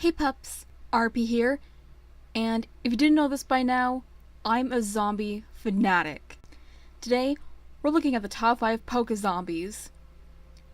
Hey pups, RP here, and if you didn't know this by now, I'm a zombie fanatic. Today, we're looking at the top 5 PokeZombies.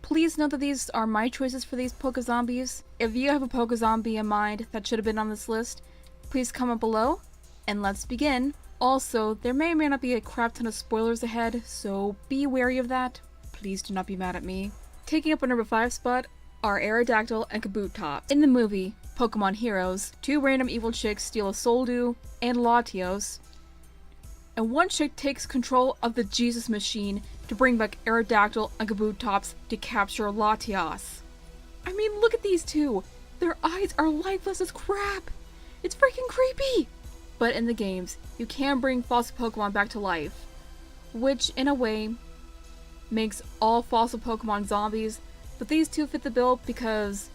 Please note that these are my choices for these PokeZombies. If you have a PokeZombie in mind that should have been on this list, please comment below, and let's begin. Also, there may or may not be a crap ton of spoilers ahead, so be wary of that. Please do not be mad at me. Taking up our number 5 spot are Aerodactyl and Kabutops. In the movie Pokemon Heroes, 2 random evil chicks steal a Soldew and Latios, and one chick takes control of the Jesus machine to bring back Aerodactyl and Kabutops to capture Latios. I mean, look at these two! Their eyes are lifeless as crap! It's freaking creepy! But in the games, you can bring fossil Pokemon back to life, which in a way makes all fossil Pokemon zombies, but these two fit the bill because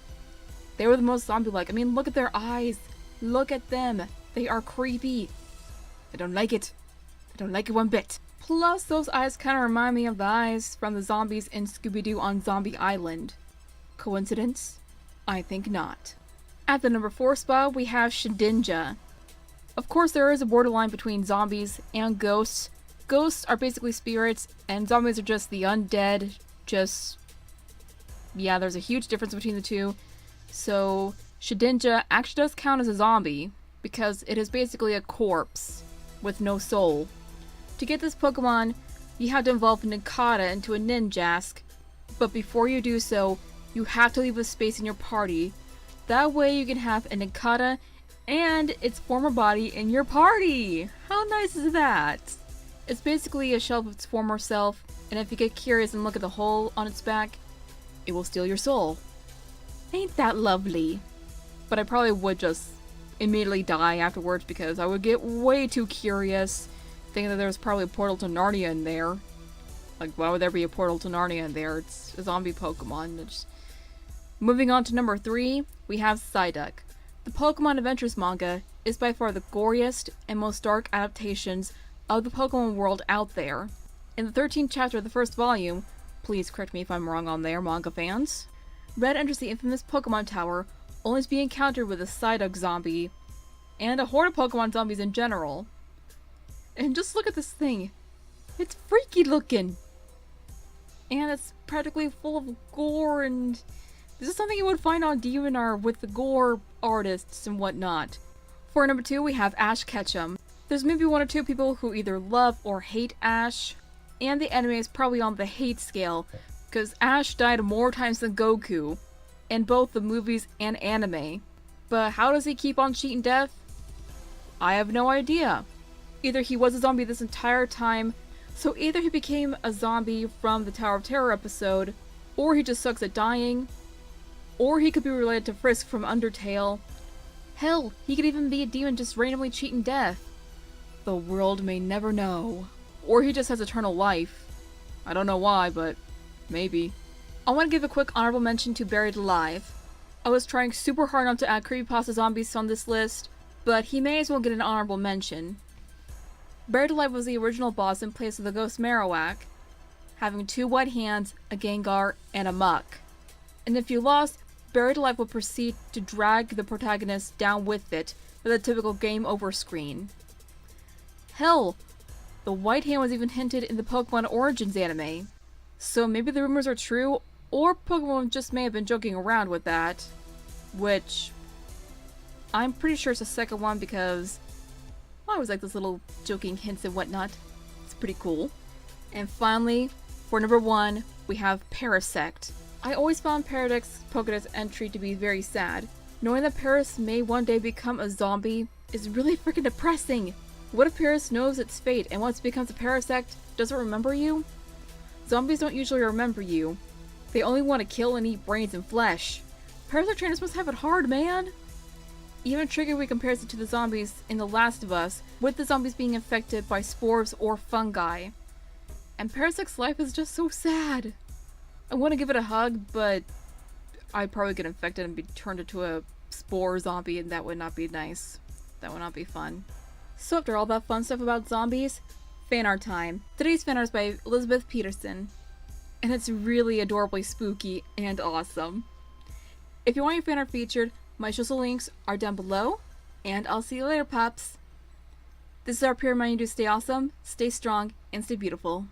they were the most zombie-like. I mean, look at their eyes. Look at them. They are creepy. I don't like it. I don't like it one bit. Plus, those eyes kind of remind me of the eyes from the zombies in Scooby-Doo on Zombie Island. Coincidence? I think not. At the number 4 spot, we have Shedinja. Of course, there is a borderline between zombies and ghosts. Ghosts are basically spirits, and zombies are just the undead. Yeah, there's a huge difference between the two. So, Shedinja actually does count as a zombie, because it is basically a corpse with no soul. To get this Pokemon, you have to evolve a Nincada into a Ninjask, but before you do so, you have to leave a space in your party. That way you can have a Nincada and its former body in your party! How nice is that? It's basically a shell of its former self, and if you get curious and look at the hole on its back, it will steal your soul. Ain't that lovely? But I probably would just immediately die afterwards because I would get way too curious, thinking that there's probably a portal to Narnia in there. Like, why would there be a portal to Narnia in there? It's a zombie Pokemon. Moving on to number 3, we have Psyduck. The Pokemon Adventures manga is by far the goriest and most dark adaptations of the Pokemon world out there. In the 13th chapter of the first volume, please correct me if I'm wrong on there, manga fans, Red enters the infamous Pokemon Tower, only to be encountered with a Psyduck zombie, and a horde of Pokemon zombies in general. And just look at this thing. It's freaky looking! And it's practically full of gore, and this is something you would find on DeviantArt with the gore artists and whatnot. For number 2, we have Ash Ketchum. There's maybe 1 or 2 people who either love or hate Ash, and the anime is probably on the hate scale, because Ash died more times than Goku, in both the movies and anime. But how does he keep on cheating death? I have no idea. Either he was a zombie this entire time, so either he became a zombie from the Tower of Terror episode, or he just sucks at dying, or he could be related to Frisk from Undertale. Hell, he could even be a demon just randomly cheating death. The world may never know. Or he just has eternal life. I don't know why, but maybe. I want to give a quick honorable mention to Buried Alive. I was trying super hard not to add creepypasta zombies on this list, but he may as well get an honorable mention. Buried Alive was the original boss in place of the Ghost Marowak, having 2 white hands, a Gengar, and a Muck. And if you lost, Buried Alive will proceed to drag the protagonist down with it with a typical game over screen. Hell, the white hand was even hinted in the Pokemon Origins anime. So maybe the rumors are true, or Pokemon just may have been joking around with that. Which, I'm pretty sure it's the second one because I always like those little joking hints and whatnot. It's pretty cool. And finally, for number 1, we have Parasect. I always found Parasect's Pokédex entry to be very sad. Knowing that Paras may one day become a zombie is really freaking depressing. What if Paras knows its fate and once it becomes a Parasect, doesn't remember you? Zombies don't usually remember you. They only want to kill and eat brains and flesh. Parasect trainers must have it hard, man! Even Triggerweed compares it to the zombies in The Last of Us, with the zombies being infected by spores or fungi. And Parasect's life is just so sad. I want to give it a hug, but I'd probably get infected and be turned into a spore zombie, and that would not be nice. That would not be fun. So after all that fun stuff about zombies, fan art time. Today's fan art is by Elizabeth Peterson, and it's really adorably spooky and awesome. If you want your fan art featured, My social links are down below, and I'll see you later, pups. This is our prayer reminder to stay awesome, stay strong, and stay beautiful.